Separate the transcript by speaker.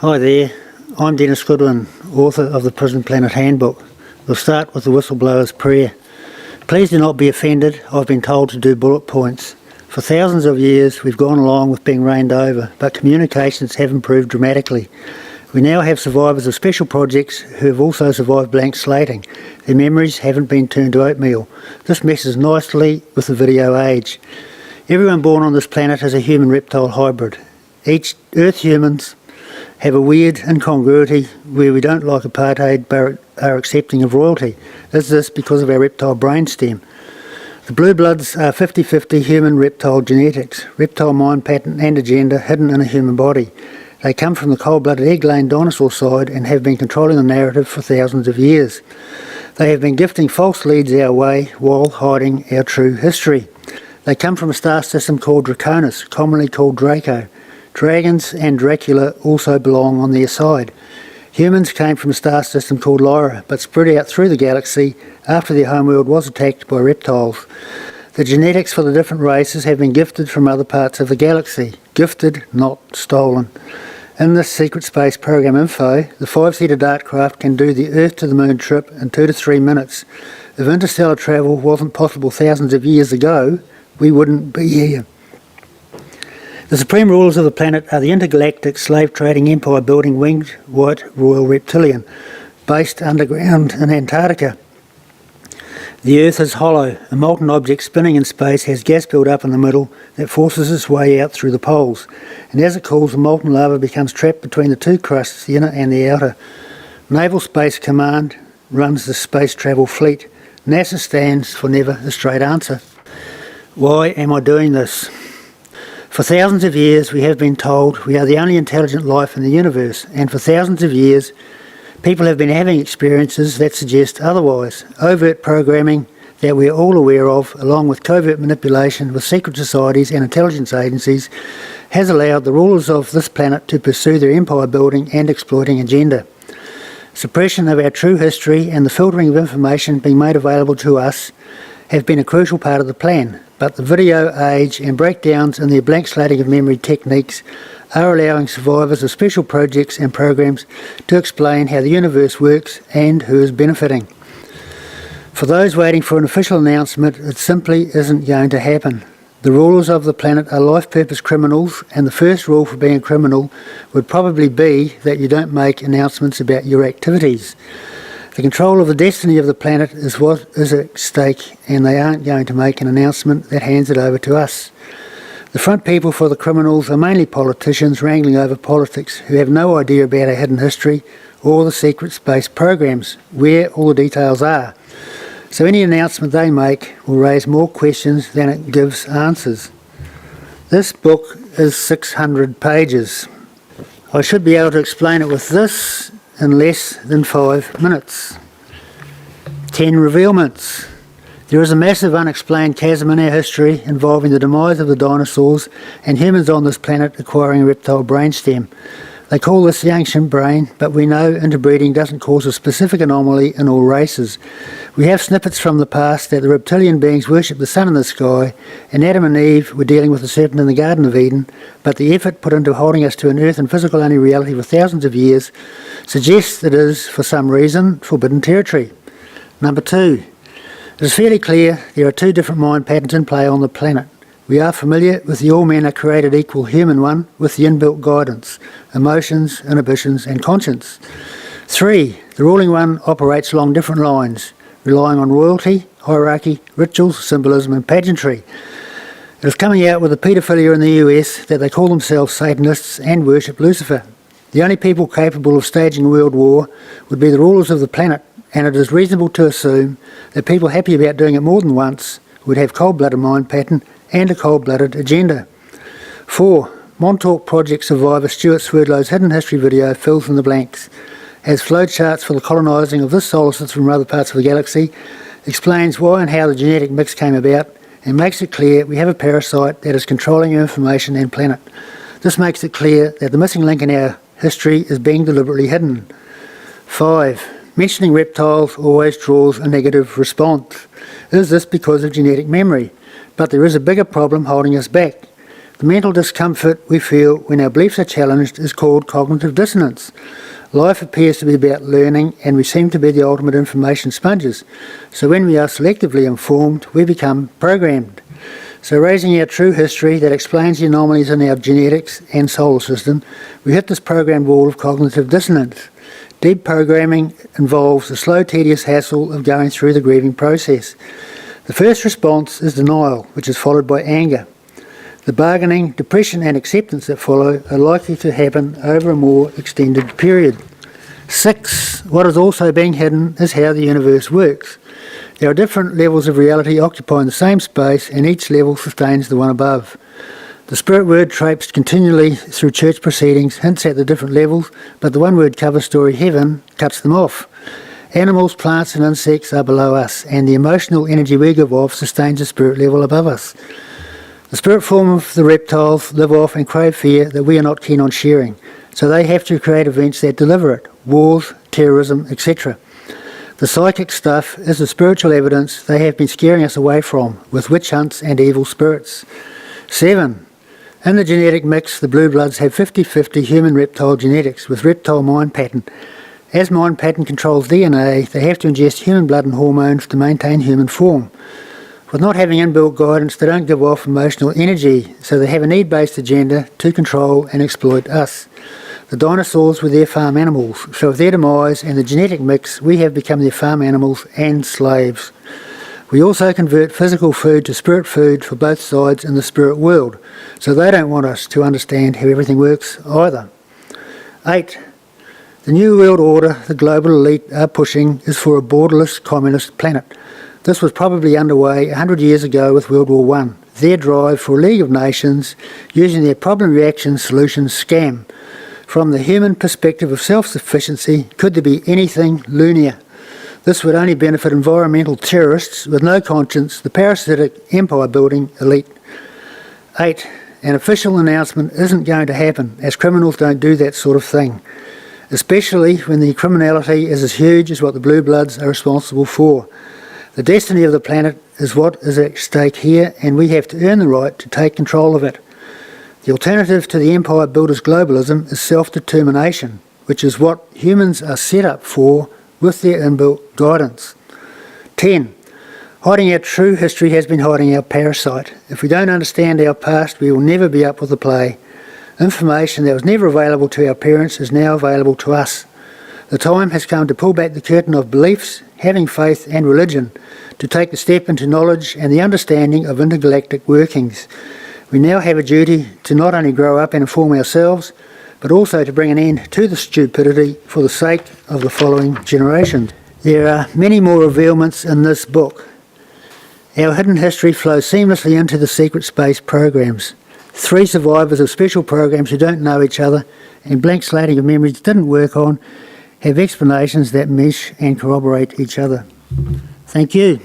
Speaker 1: Hi there, I'm Denis Goodwin, author of the Prison Planet Handbook. We'll start with the whistleblower's prayer. Please do not be offended, I've been told to do bullet points. For thousands of years we've gone along with being reigned over, but communications have improved dramatically. We now have survivors of special projects who have also survived blank slating. Their memories haven't been turned to oatmeal. This messes nicely with the video age. Everyone born on this planet is a human-reptile hybrid. Earth humans have a weird incongruity where we don't like apartheid but are accepting of royalty. Is this because of our reptile brainstem? The blue bloods are 50-50 human-reptile genetics, reptile mind pattern and agenda hidden in a human body. They come from the cold-blooded egg-laying dinosaur side and have been controlling the narrative for thousands of years. They have been gifting false leads our way while hiding our true history. They come from a star system called Draconis, commonly called Draco. Dragons and Dracula also belong on their side. Humans came from a star system called Lyra, but spread out through the galaxy after their homeworld was attacked by reptiles. The genetics for the different races have been gifted from other parts of the galaxy. Gifted, not stolen. In this secret space program info, the 5-seater dartcraft can do the Earth to the Moon trip in 2 to 3 minutes. If interstellar travel wasn't possible thousands of years ago, we wouldn't be here. The supreme rulers of the planet are the intergalactic slave-trading empire-building winged white royal reptilian, based underground in Antarctica. The Earth is hollow. A molten object spinning in space has gas built up in the middle that forces its way out through the poles, and as it cools, the molten lava becomes trapped between the two crusts, the inner and the outer. Naval Space Command runs the space travel fleet. NASA stands for never a straight answer. Why am I doing this? For thousands of years we have been told we are the only intelligent life in the universe, and for thousands of years people have been having experiences that suggest otherwise. Overt programming that we are all aware of, along with covert manipulation with secret societies and intelligence agencies, has allowed the rulers of this planet to pursue their empire building and exploiting agenda. Suppression of our true history and the filtering of information being made available to us have been a crucial part of the plan, but the video age and breakdowns in their blank slating of memory techniques are allowing survivors of special projects and programs to explain how the universe works and who is benefiting. For those waiting for an official announcement, it simply isn't going to happen. The rulers of the planet are life purpose criminals, and the first rule for being a criminal would probably be that you don't make announcements about your activities. The control of the destiny of the planet is what is at stake, and they aren't going to make an announcement that hands it over to us. The front people for the criminals are mainly politicians wrangling over politics who have no idea about our hidden history or the secret space programs, where all the details are. So any announcement they make will raise more questions than it gives answers. This book is 600 pages. I should be able to explain it with this in less than 5 minutes. 10 revealments. There is a massive unexplained chasm in our history involving the demise of the dinosaurs and humans on this planet acquiring a reptile brainstem. They call this the ancient brain, but we know interbreeding doesn't cause a specific anomaly in all races. We have snippets from the past that the reptilian beings worship the sun in the sky, and Adam and Eve were dealing with the serpent in the Garden of Eden, but the effort put into holding us to an earth and physical-only reality for thousands of years suggests it is, for some reason, forbidden territory. Number 2. It is fairly clear there are 2 different mind patterns in play on the planet. We are familiar with the all men are created equal human one with the inbuilt guidance, emotions, inhibitions and conscience. 3. The ruling one operates along different lines, relying on royalty, hierarchy, rituals, symbolism and pageantry. It is coming out with a paedophilia in the US that they call themselves Satanists and worship Lucifer. The only people capable of staging a world war would be the rulers of the planet, and it is reasonable to assume that people happy about doing it more than once would have cold-blooded mind pattern and a cold-blooded agenda. 4. Montauk Project survivor Stuart Swerdlow's hidden history video fills in the blanks, has flowcharts for the colonising of this solar system from other parts of the galaxy, explains why and how the genetic mix came about, and makes it clear we have a parasite that is controlling our information and planet. This makes it clear that the missing link in our history is being deliberately hidden. 5. Mentioning reptiles always draws a negative response. Is this because of genetic memory? But there is a bigger problem holding us back. The mental discomfort we feel when our beliefs are challenged is called cognitive dissonance. Life appears to be about learning, and we seem to be the ultimate information sponges. So when we are selectively informed, we become programmed. So raising our true history that explains the anomalies in our genetics and solar system, we hit this programmed wall of cognitive dissonance. Deep programming involves the slow, tedious hassle of going through the grieving process. The first response is denial, which is followed by anger. The bargaining, depression and acceptance that follow are likely to happen over a more extended period. 6. What is also being hidden is how the universe works. There are different levels of reality occupying the same space, and each level sustains the one above. The spirit word traipsed continually through church proceedings hints at the different levels, but the one-word cover story, heaven, cuts them off. Animals, plants and insects are below us, and the emotional energy we give off sustains the spirit level above us. The spirit form of the reptiles live off and crave fear that we are not keen on sharing, so they have to create events that deliver it, wars, terrorism, etc. The psychic stuff is the spiritual evidence they have been scaring us away from, with witch hunts and evil spirits. 7. In the genetic mix, the blue bloods have 50-50 human-reptile genetics with reptile mind pattern. As mind pattern controls DNA, they have to ingest human blood and hormones to maintain human form. With not having inbuilt guidance, they don't give off emotional energy, so they have a need-based agenda to control and exploit us. The dinosaurs were their farm animals, so with their demise and the genetic mix, we have become their farm animals and slaves. We also convert physical food to spirit food for both sides in the spirit world, so they don't want us to understand how everything works either. 8. The New World Order the global elite are pushing is for a borderless communist planet. This was probably underway 100 years ago with World War I. Their drive for a League of Nations using their problem reaction solutions scam. From the human perspective of self-sufficiency, could there be anything loonier? This would only benefit environmental terrorists with no conscience, the parasitic empire-building elite. 8. An official announcement isn't going to happen, as criminals don't do that sort of thing, especially when the criminality is as huge as what the blue bloods are responsible for. The destiny of the planet is what is at stake here, and we have to earn the right to take control of it. The alternative to the empire builders' globalism is self-determination, which is what humans are set up for with their inbuilt guidance. 10. Hiding our true history has been hiding our parasite. If we don't understand our past, we will never be up with the play. Information that was never available to our parents is now available to us. The time has come to pull back the curtain of beliefs, having faith and religion, to take the step into knowledge and the understanding of intergalactic workings. We now have a duty to not only grow up and inform ourselves, but also to bring an end to the stupidity for the sake of the following generations. There are many more revealments in this book. Our hidden history flows seamlessly into the secret space programs. 3 survivors of special programs who don't know each other and blank slating of memories didn't work on have explanations that mesh and corroborate each other. Thank you.